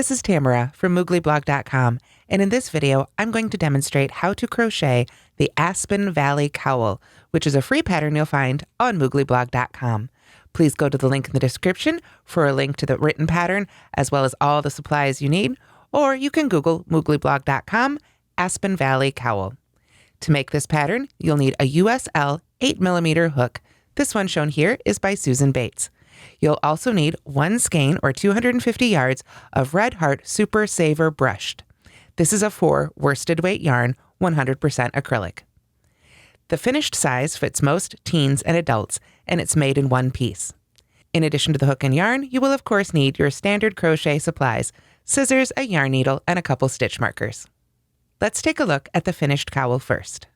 This is Tamara from mooglyblog.com, and in this video, I'm going to demonstrate how to crochet the Aspen Valley Cowl, which is a free pattern you'll find on mooglyblog.com. Please go to the link in the description for a link to the written pattern, as well as all the supplies you need, or you can Google mooglyblog.com Aspen Valley Cowl. To make this pattern, you'll need a USL 8mm hook. This one shown here is by Susan Bates. You'll also need one skein or 250 yards of Red Heart Super Saver brushed. This is a 4 worsted weight yarn, 100% acrylic. The finished size fits most teens and adults, and it's made in one piece. In addition to the hook and yarn, you will of course need your standard crochet supplies, scissors, a yarn needle, and a couple stitch markers. Let's take a look at the finished cowl first.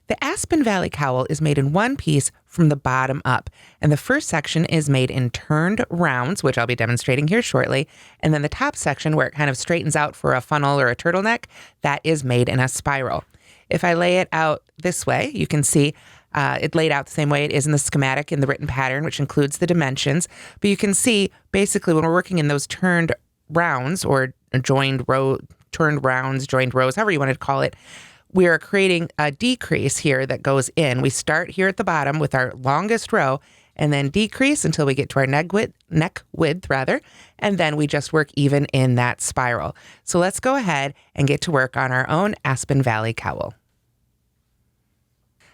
The Aspen Valley Cowl is made in one piece from the bottom up, and the first section is made in turned rounds, which I'll be demonstrating here shortly, and then the top section where it kind of straightens out for a funnel or a turtleneck, that is made in a spiral. If I lay it out this way, you can see it laid out the same way it is in the schematic in the written pattern, which includes the dimensions, but you can see basically when we're working in those turned rounds or turned rounds, joined rows, however you want to call it, we are creating a decrease here that goes in. We start here at the bottom with our longest row and then decrease until we get to our neck width, and then we just work even in that spiral. So let's go ahead and get to work on our own Aspen Valley Cowl.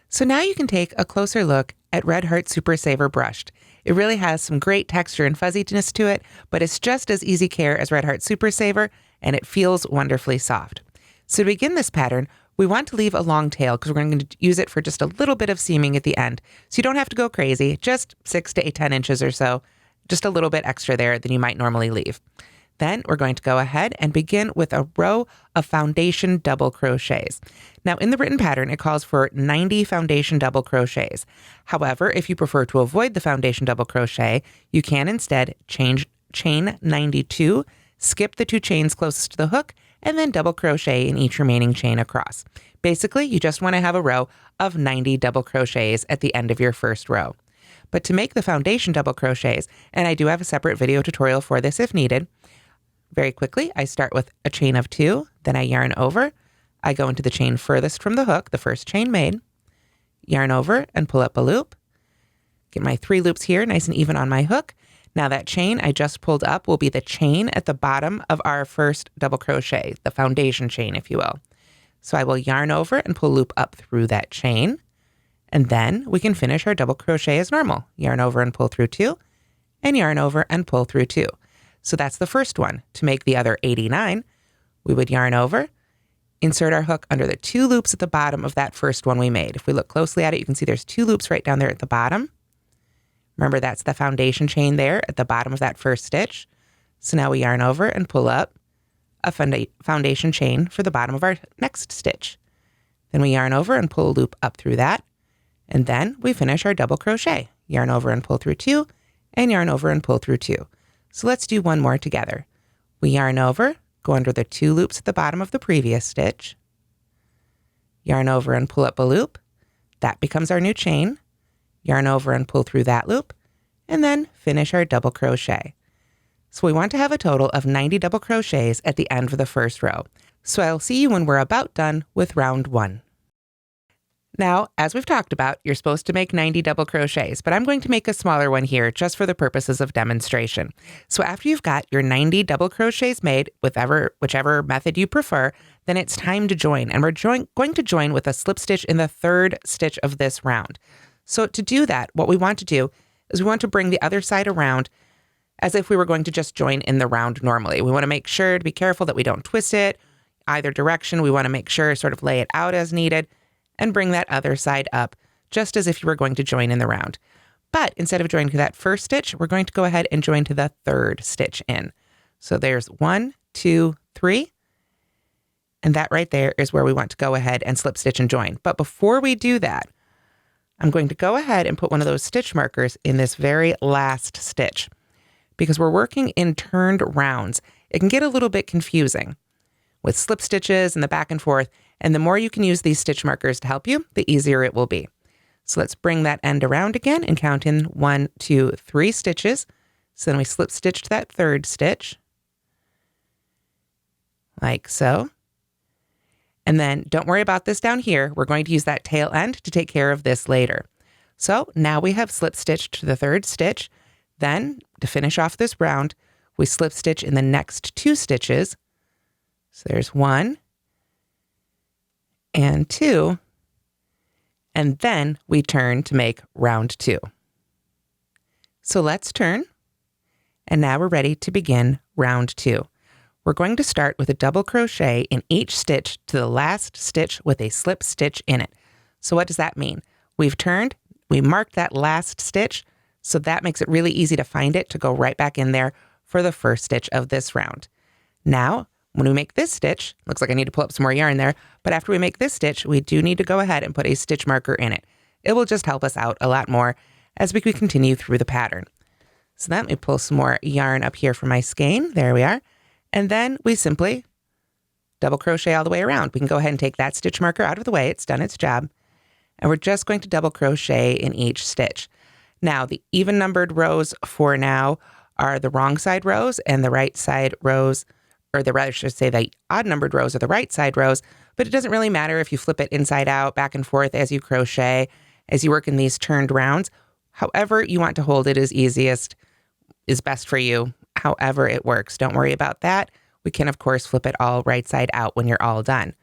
So now you can take a closer look at Red Heart Super Saver brushed. It really has some great texture and fuzziness to it, but it's just as easy care as Red Heart Super Saver, and it feels wonderfully soft. So to begin this pattern, we want to leave a long tail because we're going to use it for just a little bit of seaming at the end. So you don't have to go crazy, just 6 to 10 inches or so, just a little bit extra there than you might normally leave. Then we're going to go ahead and begin with a row of foundation double crochets. Now in the written pattern, it calls for 90 foundation double crochets. However, if you prefer to avoid the foundation double crochet, you can instead chain 92, skip the 2 chains closest to the hook, and then double crochet in each remaining chain across. Basically, you just want to have a row of 90 double crochets at the end of your first row. But to make the foundation double crochets, and I do have a separate video tutorial for this if needed, very quickly, I start with a chain of 2, then I yarn over, I go into the chain furthest from the hook, the first chain made, yarn over and pull up a loop, get my 3 loops here nice and even on my hook. Now that chain I just pulled up will be the chain at the bottom of our first double crochet, the foundation chain, if you will. So I will yarn over and pull a loop up through that chain, and then we can finish our double crochet as normal. Yarn over and pull through 2, and yarn over and pull through 2. So that's the first one. To make the other 89, we would yarn over, insert our hook under the 2 loops at the bottom of that first one we made. If we look closely at it, you can see there's 2 loops right down there at the bottom. Remember, that's the foundation chain there at the bottom of that first stitch. So now we yarn over and pull up a foundation chain for the bottom of our next stitch. Then we yarn over and pull a loop up through that. And then we finish our double crochet. Yarn over and pull through 2, and yarn over and pull through 2. So let's do one more together. We yarn over, go under the 2 loops at the bottom of the previous stitch. Yarn over and pull up a loop. That becomes our new chain. Yarn over and pull through that loop, and then finish our double crochet. So we want to have a total of 90 double crochets at the end of the first row. So I'll see you when we're about done with round 1. Now, as we've talked about, you're supposed to make 90 double crochets, but I'm going to make a smaller one here just for the purposes of demonstration. So after you've got your 90 double crochets made, whichever method you prefer, then it's time to join. And we're going to join with a slip stitch in the 3rd stitch of this round. So to do that, what we want to do is we want to bring the other side around as if we were going to just join in the round normally. We want to make sure to be careful that we don't twist it either direction. We want to make sure sort of lay it out as needed and bring that other side up just as if you were going to join in the round. But instead of joining to that first stitch, we're going to go ahead and join to the 3rd stitch in. So there's 1, 2, 3. And that right there is where we want to go ahead and slip stitch and join. But before we do that, I'm going to go ahead and put one of those stitch markers in this very last stitch. Because we're working in turned rounds, it can get a little bit confusing with slip stitches and the back and forth, and the more you can use these stitch markers to help you, the easier it will be. So let's bring that end around again and count in 1, 2, 3 stitches. So then we slip stitch to that 3rd stitch, like so. And then don't worry about this down here. We're going to use that tail end to take care of this later. So now we have slip stitched to the third stitch. Then to finish off this round, we slip stitch in the next 2 stitches. So there's 1 and 2. And then we turn to make round 2. So let's turn. And now we're ready to begin round 2. We're going to start with a double crochet in each stitch to the last stitch with a slip stitch in it. So what does that mean? We've turned, we marked that last stitch, so that makes it really easy to find it to go right back in there for the first stitch of this round. Now, when we make this stitch, looks like I need to pull up some more yarn there, but after we make this stitch, we do need to go ahead and put a stitch marker in it. It will just help us out a lot more as we continue through the pattern. So let me pull some more yarn up here for my skein. There we are. And then we simply double crochet all the way around. We can go ahead and take that stitch marker out of the way. It's done its job. And we're just going to double crochet in each stitch. Now, the even numbered rows for now are the wrong side rows, and the right side rows, or the rather should say the odd numbered rows are the right side rows, but it doesn't really matter if you flip it inside out, back and forth as you crochet, as you work in these turned rounds. However you want to hold it is best for you. However it works. Don't worry about that. We can, of course, flip it all right side out when you're all done.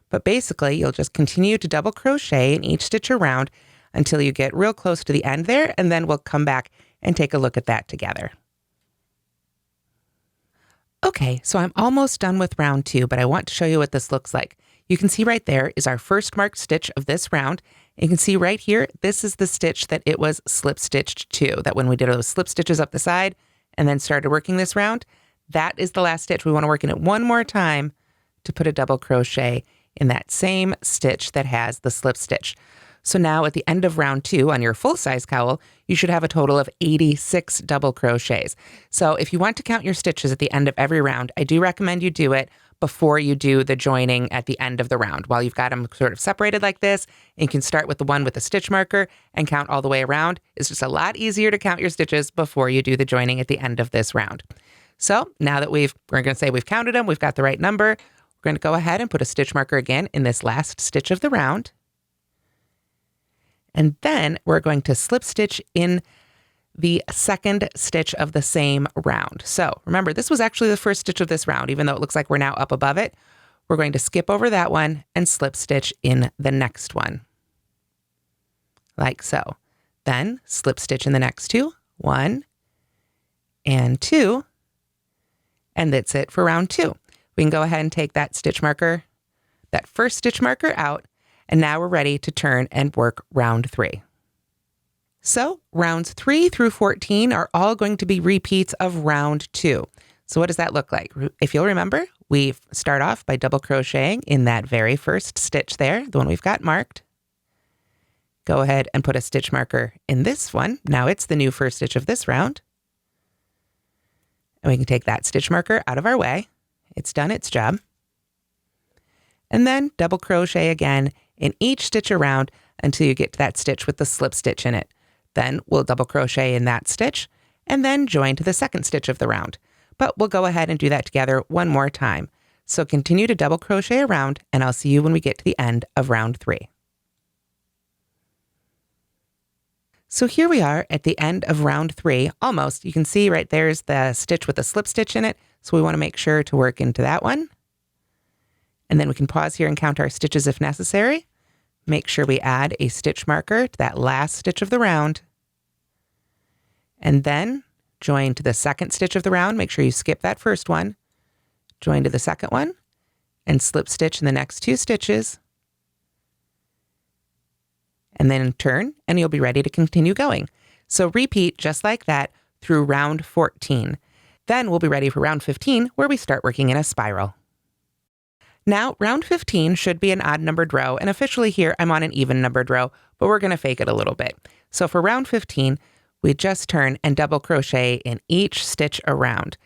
But basically, you'll just continue to double crochet in each stitch around until you get real close to the end there, and then we'll come back and take a look at that together. Okay, so I'm almost done with round 2, but I want to show you what this looks like. You can see right there is our first marked stitch of this round. You can see right here, this is the stitch that it was slip stitched to, that when we did those slip stitches up the side and then started working this round, that is the last stitch. We want to work in it one more time to put a double crochet in that same stitch that has the slip stitch. So now at the end of round 2 on your full size cowl, you should have a total of 86 double crochets. So if you want to count your stitches at the end of every round, I do recommend you do it before you do the joining at the end of the round. While you've got them sort of separated like this, and you can start with the one with the stitch marker and count all the way around. It's just a lot easier to count your stitches before you do the joining at the end of this round. So now that we're going to say we've counted them, we've got the right number, we're going to go ahead and put a stitch marker again in this last stitch of the round. And then we're going to slip stitch in the second stitch of the same round. So remember, this was actually the first stitch of this round, even though it looks like we're now up above it. We're going to skip over that one and slip stitch in the next one, like so. Then slip stitch in the next 2, 1 and 2, and that's it for round 2. We can go ahead and take that stitch marker, that first stitch marker out, and now we're ready to turn and work round 3. So rounds 3 through 14 are all going to be repeats of round 2. So what does that look like? If you'll remember, we start off by double crocheting in that very first stitch there, the one we've got marked. Go ahead and put a stitch marker in this one. Now it's the new first stitch of this round. And we can take that stitch marker out of our way. It's done its job. And then double crochet again in each stitch around until you get to that stitch with the slip stitch in it. Then we'll double crochet in that stitch and then join to the second stitch of the round. But we'll go ahead and do that together one more time. So continue to double crochet around, and I'll see you when we get to the end of round 3. So here we are at the end of round 3, almost. You can see right there's the stitch with the slip stitch in it. So we want to make sure to work into that one. And then we can pause here and count our stitches if necessary. Make sure we add a stitch marker to that last stitch of the round. And then join to the second stitch of the round. Make sure you skip that first one. Join to the second one and slip stitch in the next 2 stitches. And then turn, and you'll be ready to continue going. So repeat just like that through round 14. Then we'll be ready for round 15, where we start working in a spiral. Now, round 15 should be an odd numbered row, and officially here I'm on an even numbered row, but we're going to fake it a little bit. So for round 15, we just turn and double crochet in each stitch around,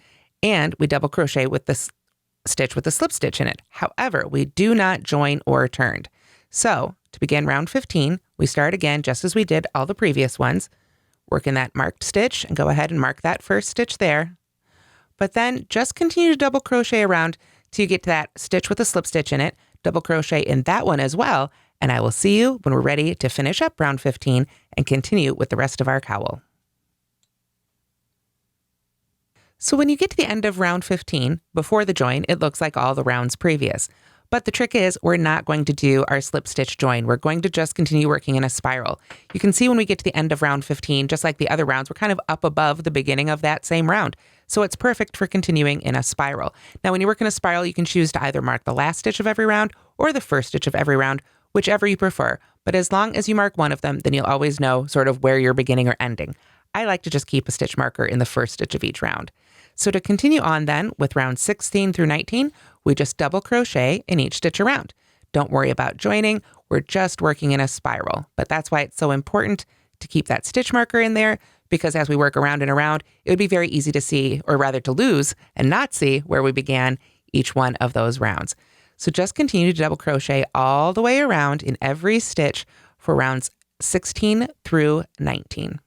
and we double crochet with this stitch with the slip stitch in it. However, we do not join or turn. So to begin round 15, we start again just as we did all the previous ones. Work in that marked stitch and go ahead and mark that first stitch there. But then just continue to double crochet around till you get to that stitch with a slip stitch in it, double crochet in that one as well, and I will see you when we're ready to finish up round 15 and continue with the rest of our cowl. So when you get to the end of round 15, before the join, it looks like all the rounds previous. But the trick is we're not going to do our slip stitch join. We're going to just continue working in a spiral. You can see when we get to the end of round 15, just like the other rounds, we're kind of up above the beginning of that same round. So it's perfect for continuing in a spiral. Now, when you work in a spiral, you can choose to either mark the last stitch of every round or the first stitch of every round, whichever you prefer. But as long as you mark one of them, then you'll always know sort of where you're beginning or ending. I like to just keep a stitch marker in the first stitch of each round. So to continue on then with round 16 through 19, we just double crochet in each stitch around. Don't worry about joining. We're just working in a spiral. But that's why it's so important to keep that stitch marker in there, because as we work around and around, it would be very easy to see, or rather to lose and not see where we began each one of those rounds. So just continue to double crochet all the way around in every stitch for rounds 16 through 19.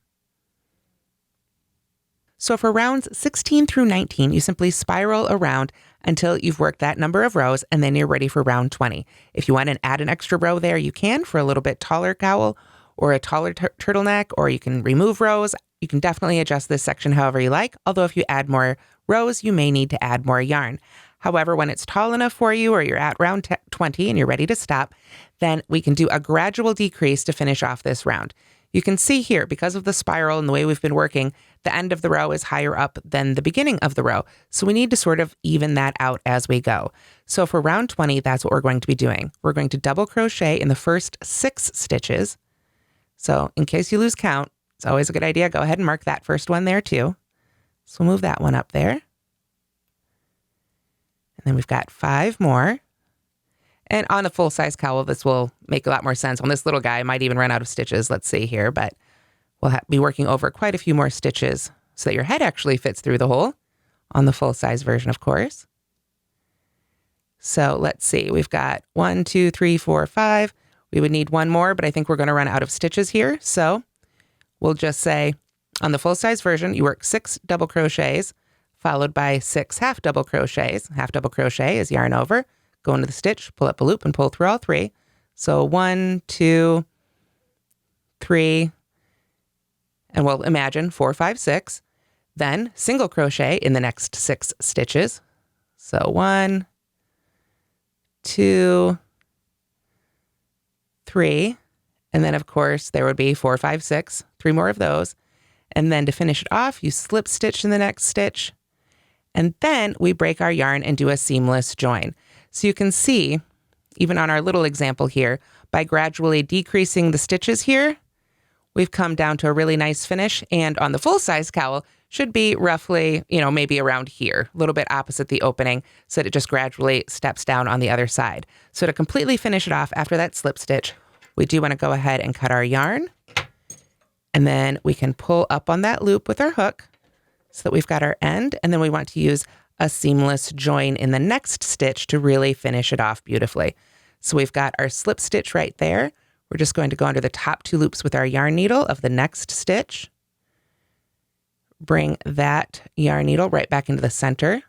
So for rounds 16 through 19, you simply spiral around until you've worked that number of rows, and then you're ready for round 20. If you want to add an extra row there, you can for a little bit taller cowl or a taller turtleneck, or you can remove rows. You can definitely adjust this section however you like, although if you add more rows, you may need to add more yarn. However, when it's tall enough for you, or you're at round 20 and you're ready to stop, then we can do a gradual decrease to finish off this round. You can see here, because of the spiral and the way we've been working, the end of the row is higher up than the beginning of the row. So we need to sort of even that out as we go. So for round 20, that's what we're going to be doing. We're going to double crochet in the first 6 stitches. So in case you lose count, it's always a good idea. Go ahead and mark that first one there too. So we'll move that one up there. And then we've got 5 more. And on a full-size cowl, this will make a lot more sense. On this little guy, I might even run out of stitches. Let's see here, but we'll be working over quite a few more stitches so that your head actually fits through the hole on the full-size version, of course. So let's see. We've got 1, 2, 3, 4, 5. We would need one more, but I think we're going to run out of stitches here. So we'll just say on the full-size version, you work 6 double crochets followed by 6 half double crochets. Half double crochet is yarn over. Go into the stitch, pull up a loop, and pull through all 3. So 1, 2, 3, and we'll imagine 4, 5, 6. Then single crochet in the next 6 stitches. So 1, 2, 3. And then, of course, there would be 4, 5, 6, 3 more of those. And then to finish it off, you slip stitch in the next stitch. And then we break our yarn and do a seamless join. So you can see, even on our little example here, by gradually decreasing the stitches here, we've come down to a really nice finish. And on the full-size cowl, should be roughly, maybe around here, a little bit opposite the opening, so that it just gradually steps down on the other side. So to completely finish it off after that slip stitch, we do want to go ahead and cut our yarn. And then we can pull up on that loop with our hook so that we've got our end. And then we want to use a seamless join in the next stitch to really finish it off beautifully. So we've got our slip stitch right there. We're just going to go under the top 2 loops with our yarn needle of the next stitch. Bring that yarn needle right back into the center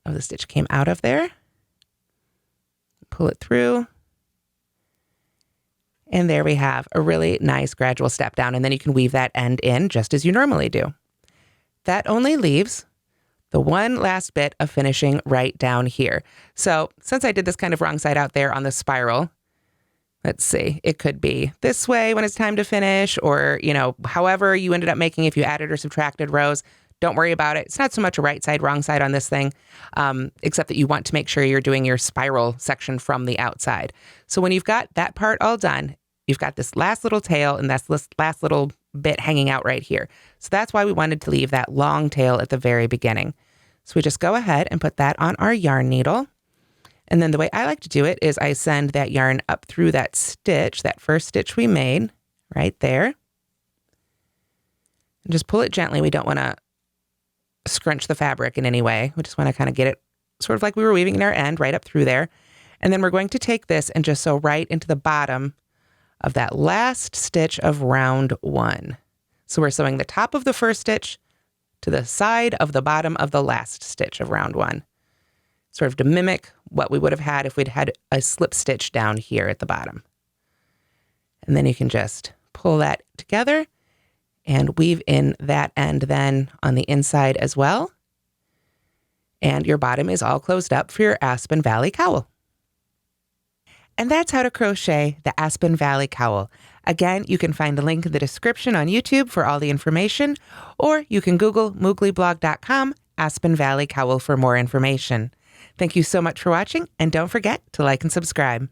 of the stitch came out of there. Pull it through. And there we have a really nice gradual step down. And then you can weave that end in just as you normally do. That only leaves the one last bit of finishing right down here. So since I did this kind of wrong side out there on the spiral, let's see, it could be this way when it's time to finish, or, however you ended up making, if you added or subtracted rows, don't worry about it. It's not so much a right side, wrong side on this thing, except that you want to make sure you're doing your spiral section from the outside. So when you've got that part all done, you've got this last little tail and that's this last little bit hanging out right here. So that's why we wanted to leave that long tail at the very beginning. So we just go ahead and put that on our yarn needle. And then the way I like to do it is I send that yarn up through that stitch, that first stitch we made right there. And just pull it gently. We don't want to scrunch the fabric in any way. We just want to kind of get it sort of like we were weaving in our end right up through there. And then we're going to take this and just sew right into the bottom of that last stitch of round 1. So we're sewing the top of the first stitch to the side of the bottom of the last stitch of round 1. sort of to mimic what we would have had if we'd had a slip stitch down here at the bottom. And then you can just pull that together and weave in that end then on the inside as well. And your bottom is all closed up for your Aspen Valley Cowl. And that's how to crochet the Aspen Valley Cowl. Again, you can find the link in the description on YouTube for all the information, or you can Google mooglyblog.com Aspen Valley Cowl for more information. Thank you so much for watching, and don't forget to like and subscribe.